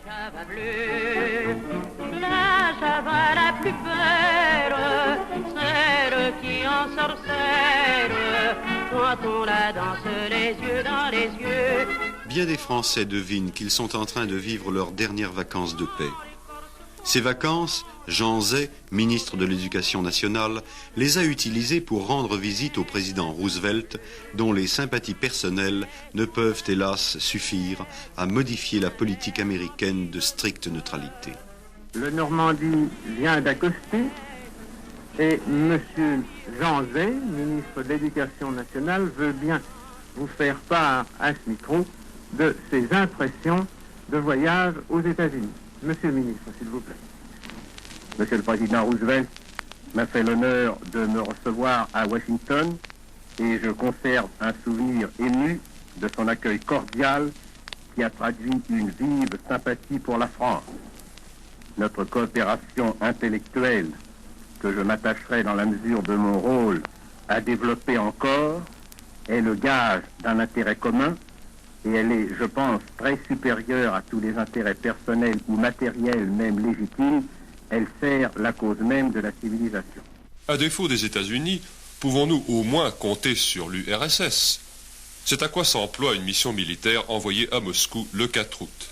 Java bleue, la Java la plus belle, celle qui ensorcelle, quand on la danse les yeux dans les yeux. Bien des Français devinent qu'ils sont en train de vivre leurs dernières vacances de paix. Ces vacances, Jean Zay, ministre de l'Éducation nationale, les a utilisées pour rendre visite au président Roosevelt, dont les sympathies personnelles ne peuvent hélas suffire à modifier la politique américaine de stricte neutralité. Le Normandie vient d'accoster et M. Jean Zay, ministre de l'Éducation nationale, veut bien vous faire part à ce micro de ses impressions de voyage aux États-Unis. Monsieur le ministre, s'il vous plaît. Monsieur le Président Roosevelt m'a fait l'honneur de me recevoir à Washington et je conserve un souvenir ému de son accueil cordial qui a traduit une vive sympathie pour la France. Notre coopération intellectuelle, que je m'attacherai dans la mesure de mon rôle à développer encore, est le gage d'un intérêt commun et elle est, je pense, très supérieure à tous les intérêts personnels ou matériels, même légitimes. Elle sert la cause même de la civilisation. À défaut des États-Unis, pouvons-nous au moins compter sur l'URSS? C'est à quoi s'emploie une mission militaire envoyée à Moscou le 4 août.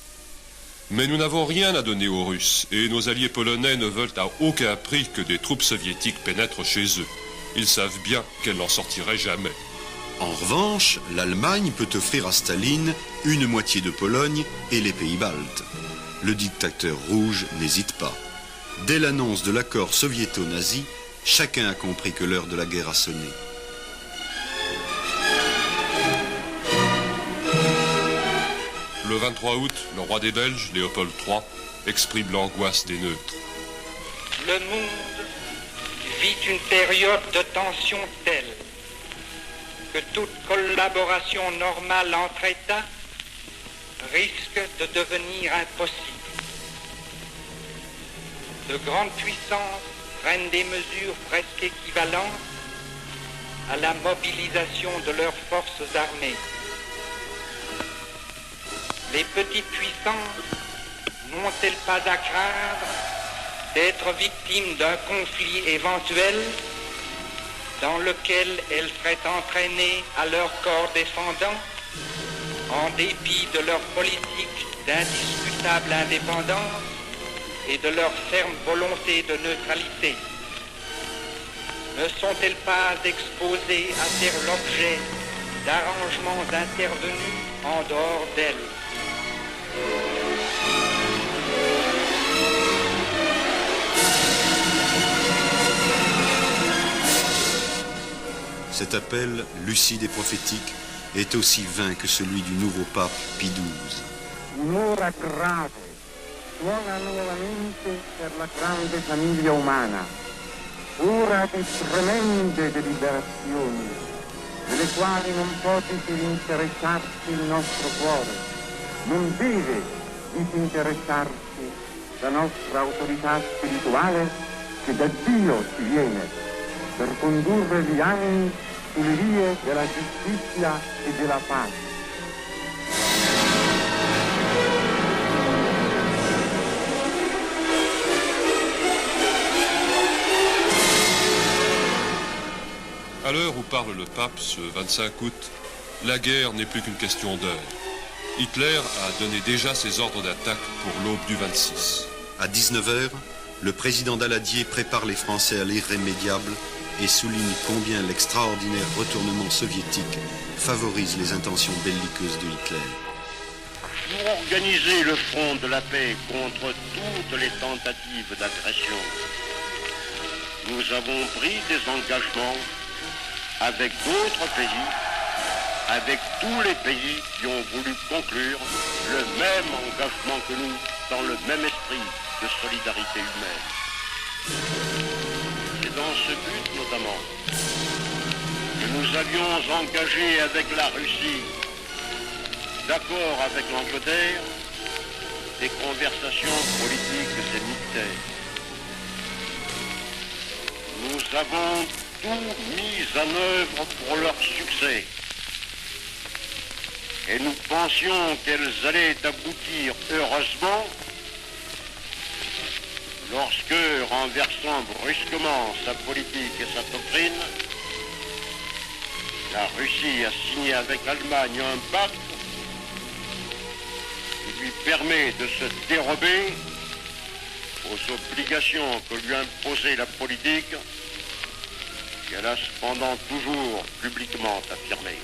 Mais nous n'avons rien à donner aux Russes, et nos alliés polonais ne veulent à aucun prix que des troupes soviétiques pénètrent chez eux. Ils savent bien qu'elles n'en sortiraient jamais. En revanche, l'Allemagne peut offrir à Staline une moitié de Pologne et les pays baltes. Le dictateur rouge n'hésite pas. Dès l'annonce de l'accord soviéto-nazi, chacun a compris que l'heure de la guerre a sonné. Le 23 août, le roi des Belges, Léopold III, exprime l'angoisse des neutres. Le monde vit une période de tension telle que toute collaboration normale entre États risque de devenir impossible. De grandes puissances prennent des mesures presque équivalentes à la mobilisation de leurs forces armées. Les petites puissances n'ont-elles pas à craindre d'être victimes d'un conflit éventuel dans lequel elles seraient entraînées à leur corps défendant, en dépit de leur politique d'indiscutable indépendance et de leur ferme volonté de neutralité? Ne sont-elles pas exposées à faire l'objet d'arrangements intervenus en dehors d'elles? Cet appel, lucide et prophétique, est aussi vain que celui du nouveau pape Pie XII. Un'ora grave suona nuovamente per la grande famiglia umana, ora di tremende deliberazioni, delle quali non può disinteressarsi il nostro cuore, non deve disinteressarsi la nostra autorità spirituale che da Dio ci viene per condurre gli animi sulle vie della giustizia e della pace. À l'heure où parle le pape, ce 25 août, la guerre n'est plus qu'une question d'heure. Hitler a donné déjà ses ordres d'attaque pour l'aube du 26. À 19h, le président Daladier prépare les Français à l'irrémédiable et souligne combien l'extraordinaire retournement soviétique favorise les intentions belliqueuses de Hitler. Pour organiser le front de la paix contre toutes les tentatives d'agression, nous avons pris des engagements avec d'autres pays, avec tous les pays qui ont voulu conclure le même engagement que nous dans le même esprit de solidarité humaine. C'est dans ce but notamment que nous avions engagé avec la Russie, d'accord avec l'Angleterre, des conversations politiques et militaires. Nous avons tout mis en œuvre pour leur succès. et nous pensions qu'elles allaient aboutir heureusement, lorsque, renversant brusquement sa politique et sa doctrine, la Russie a signé avec l'Allemagne un pacte qui lui permet de se dérober aux obligations que lui imposait la politique, qu'elle a cependant toujours publiquement affirmée.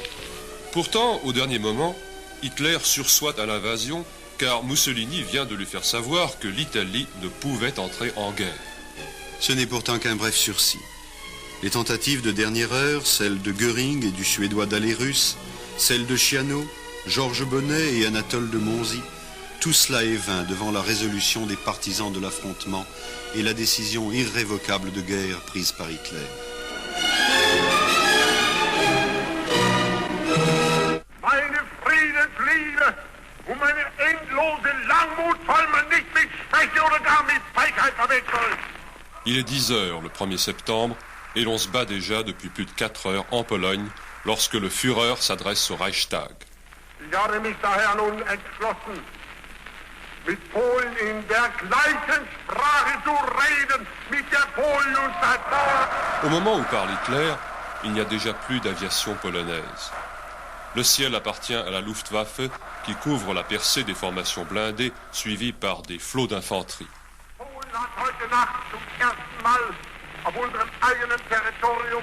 Pourtant, au dernier moment, Hitler sursoit à l'invasion car Mussolini vient de lui faire savoir que l'Italie ne pouvait entrer en guerre. Ce n'est pourtant qu'un bref sursis. Les tentatives de dernière heure, celles de Göring et du Suédois Dalerus, celles de Chiano, Georges Bonnet et Anatole de Monzy, tout cela est vain devant la résolution des partisans de l'affrontement et la décision irrévocable de guerre prise par Hitler. Meine Friedensliebe und meine endlose Langmut soll man nicht mit Schwäche oder gar mit Feigheit verwechseln. Il est 10 heures le 1er septembre et l'on se bat déjà depuis plus de 4 heures en Pologne lorsque le Führer s'adresse au Reichstag. Ich habe mich daher nun entschlossen, mit Polen in der gleichen Sprache zu reden, mit der Polen und Tataren. Au moment où parle Hitler, il n'y a déjà plus d'aviation polonaise. Le ciel appartient à la Luftwaffe qui couvre la percée des formations blindées suivies par des flots d'infanterie. Polen hat heute Nacht zum ersten Mal auf unserem eigenen Territorium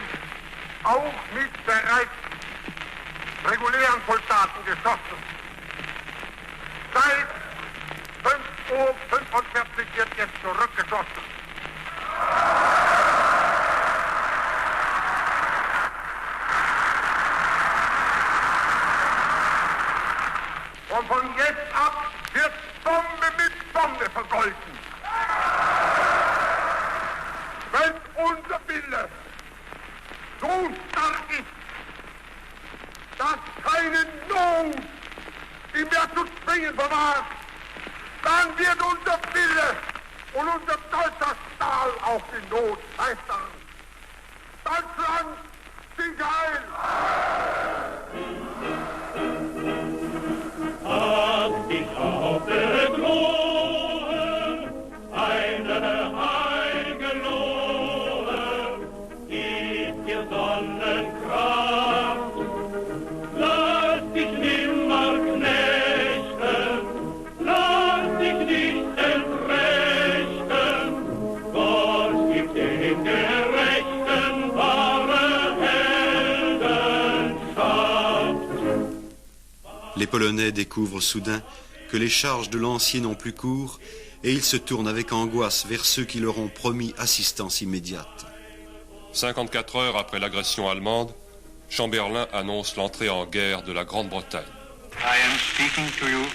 auch mit bereits regulären Soldaten geschossen. Seit 5:45 Uhr wird jetzt zurückgeschossen. Und von jetzt ab wird Bombe mit Bombe vergolten. Wenn unser Wille so stark ist, dass keine Not ihn mehr zu zwingen vermag, dann wird unser Wille und unser deutscher Stahl auch die Not meistern. Deutschland, sieg heil! Hab dich auf der Glore, eine Heilgelore, gib dir Sonnenkraft, lass dich nimmer knechten, lass dich nicht entrechten, Gott gibt den Gerechten wahre Heldenschaft. Les Polonais découvrent soudain que les charges de lanciers n'ont plus cours et ils se tournent avec angoisse vers ceux qui leur ont promis assistance immédiate. 54 heures après l'agression allemande, Chamberlain annonce l'entrée en guerre de la Grande-Bretagne. I am speaking to you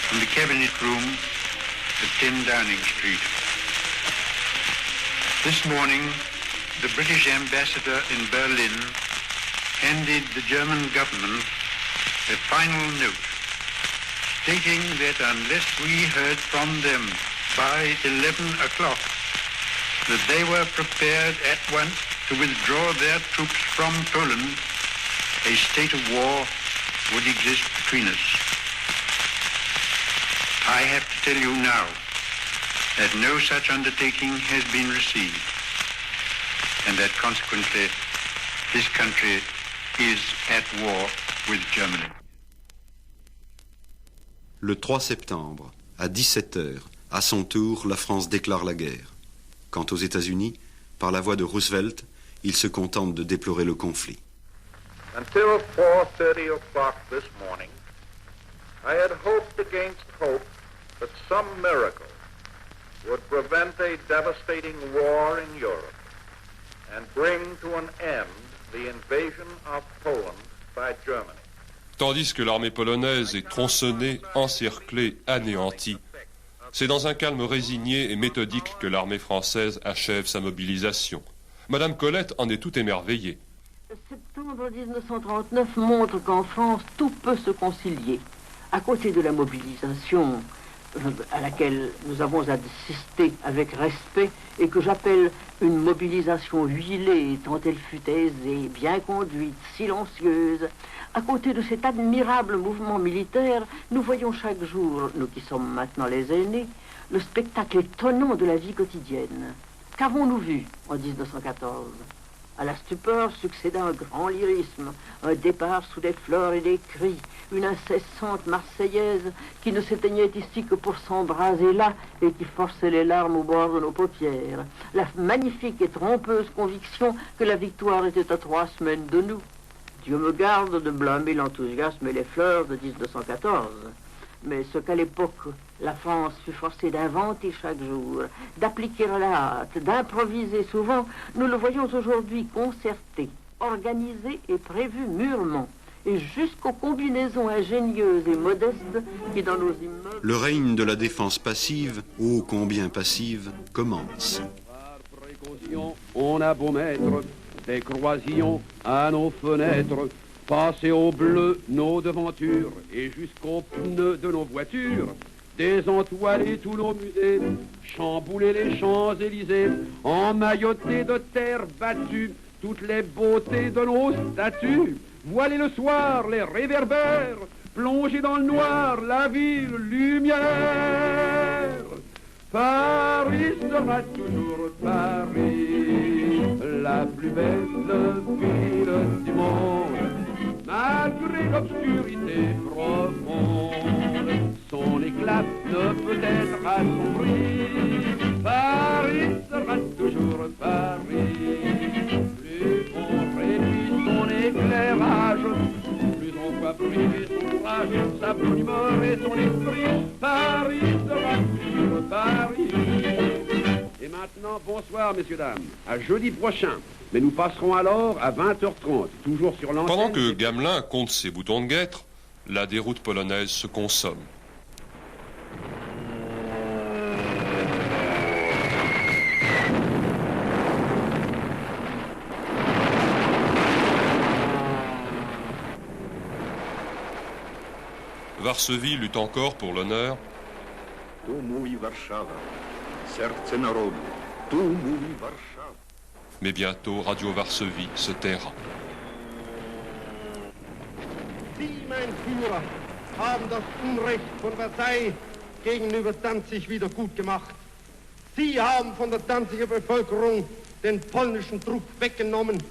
from the cabinet room at 10 Downing Street. This morning, the British ambassador in Berlin handed the German government a final note stating that unless we heard from them by 11 o'clock that they were prepared at once to withdraw their troops from Poland, a state of war would exist between us. I have to tell you now that no such undertaking has been received, and that consequently this country is at war with Germany. Le 3 septembre, à 17h, à son tour, la France déclare la guerre. Quant aux États-Unis, par la voix de Roosevelt, ils se contentent de déplorer le conflit. Until 4:30 o'clock this morning, I had hoped against hope that some miracle would prevent a devastating war in Europe and bring to an end the invasion of Poland by Germany. Tandis que l'armée polonaise est tronçonnée, encerclée, anéantie, c'est dans un calme résigné et méthodique que l'armée française achève sa mobilisation. Madame Colette en est tout émerveillée. Septembre 1939 montre qu'en France, tout peut se concilier. À côté de la mobilisation, à laquelle nous avons assisté avec respect et que j'appelle une mobilisation huilée, tant elle fut aisée, bien conduite, silencieuse. À côté de cet admirable mouvement militaire, nous voyons chaque jour, nous qui sommes maintenant les aînés, le spectacle étonnant de la vie quotidienne. Qu'avons-nous vu en 1914 ? À la stupeur succéda un grand lyrisme, un départ sous des fleurs et des cris, une incessante marseillaise qui ne s'éteignait ici que pour s'embraser là et qui forçait les larmes au bord de nos paupières. La magnifique et trompeuse conviction que la victoire était à 3 semaines de nous. Dieu me garde de blâmer l'enthousiasme et les fleurs de 1914. Mais ce qu'à l'époque, la France fut forcée d'inventer chaque jour, d'appliquer à la hâte, d'improviser souvent, nous le voyons aujourd'hui concerté, organisé et prévu mûrement, et jusqu'aux combinaisons ingénieuses et modestes qui dans nos immeubles... Le règne de la défense passive, ô combien passive, commence. Par précaution, on a beau mettre des croisillons à nos fenêtres, passer au bleu nos devantures et jusqu'aux pneus de nos voitures, désentoiler tous nos musées, chambouler les Champs-Élysées, emmailloter de terre battue toutes les beautés de nos statues, voiler le soir les réverbères, plonger dans le noir la ville lumière. Paris sera toujours Paris, la plus belle ville du monde. Malgré l'obscurité profonde, son éclat ne peut être assombri. Paris sera toujours Paris. Plus on réduit son éclairage, plus on voit briller son courage, sa bonne humeur et son esprit. Paris sera toujours Paris. Et maintenant, bonsoir, messieurs, dames. À jeudi prochain. Mais nous passerons alors à 20h30, toujours sur l'antenne... Pendant que Gamelin compte ses boutons de guêtre, la déroute polonaise se consomme. Varsovie lutte encore pour l'honneur. Tu mówi Warszawa, serce narodu, tu mówi Warszawa. Mais bientôt, Radio Varsovie se taira. Sie, mein Führer, haben das Unrecht von Versailles gegenüber Danzig wieder gut gemacht. Sie haben von der Danziger Bevölkerung den polnischen Druck weggenommen,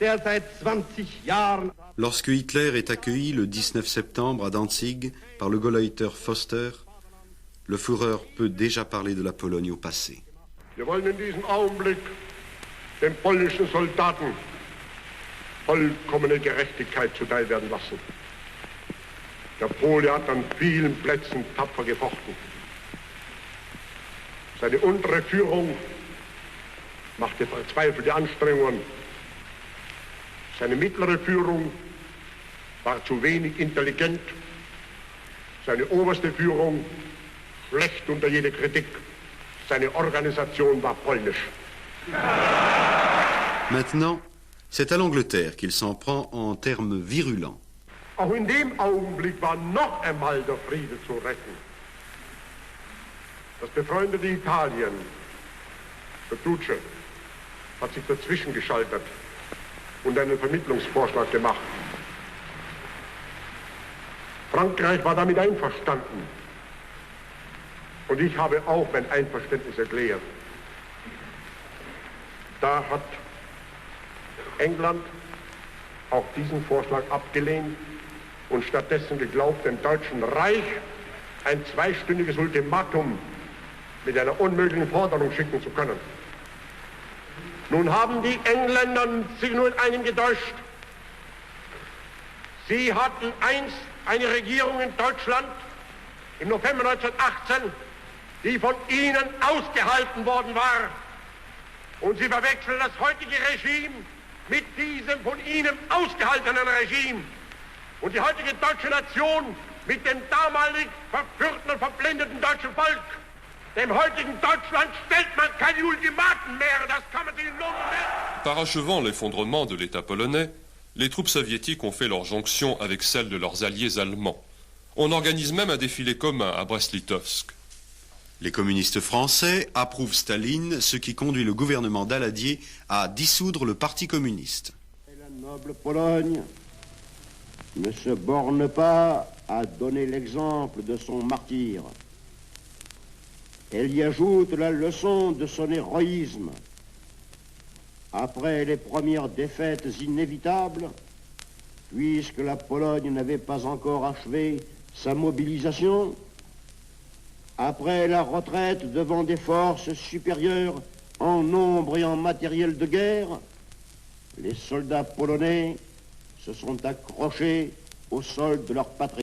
der seit 20 Jahren... Lorsque Hitler est accueilli le 19 septembre à Danzig par le Gauleiter Foster, le Führer peut déjà parler de la Pologne au passé. Wir wollen in diesem Augenblick den polnischen Soldaten vollkommene Gerechtigkeit zuteil werden lassen. Der Pole hat an vielen Plätzen tapfer gefochten. Seine untere Führung machte verzweifelte Anstrengungen. Seine mittlere Führung war zu wenig intelligent. Seine oberste Führung schlecht unter jede Kritik. Seine Organisation war polnisch. Maintenant, c'est à l'Angleterre qu'il s'en prend en termes virulents. Auch in dem Augenblick war noch einmal der Friede zu retten. Das befreundete Italien, der Duce, hat sich dazwischen geschaltet und einen Vermittlungsvorschlag gemacht. Frankreich war damit einverstanden. Und ich habe auch mein Einverständnis erklärt. Da hat England auch diesen Vorschlag abgelehnt und stattdessen geglaubt, dem Deutschen Reich ein zweistündiges Ultimatum mit einer unmöglichen Forderung schicken zu können. Nun haben die Engländer sich nur in einem getäuscht. Sie hatten einst eine Regierung in Deutschland im November 1918, die von ihnen ausgehalten worden war. Und sie verwechseln das heutige Regime mit diesem von ihnen ausgehaltenen Regime. Und die heutige deutsche Nation mit dem damalig verführten und verblendeten deutschen Volk. Dem heutigen Deutschland stellt man keine Ultimaten mehr, das kann man sich in Lohn nennen. Parachevant l'effondrement de l'État polonais, les troupes soviétiques ont fait leur jonction avec celles de leurs alliés allemands. On organise même un défilé commun à Brest-Litovsk. Les communistes français approuvent Staline, ce qui conduit le gouvernement Daladier à dissoudre le Parti communiste. La noble Pologne ne se borne pas à donner l'exemple de son martyre. Elle y ajoute la leçon de son héroïsme. Après les premières défaites inévitables, puisque la Pologne n'avait pas encore achevé sa mobilisation, après la retraite devant des forces supérieures en nombre et en matériel de guerre, les soldats polonais se sont accrochés au sol de leur patrie.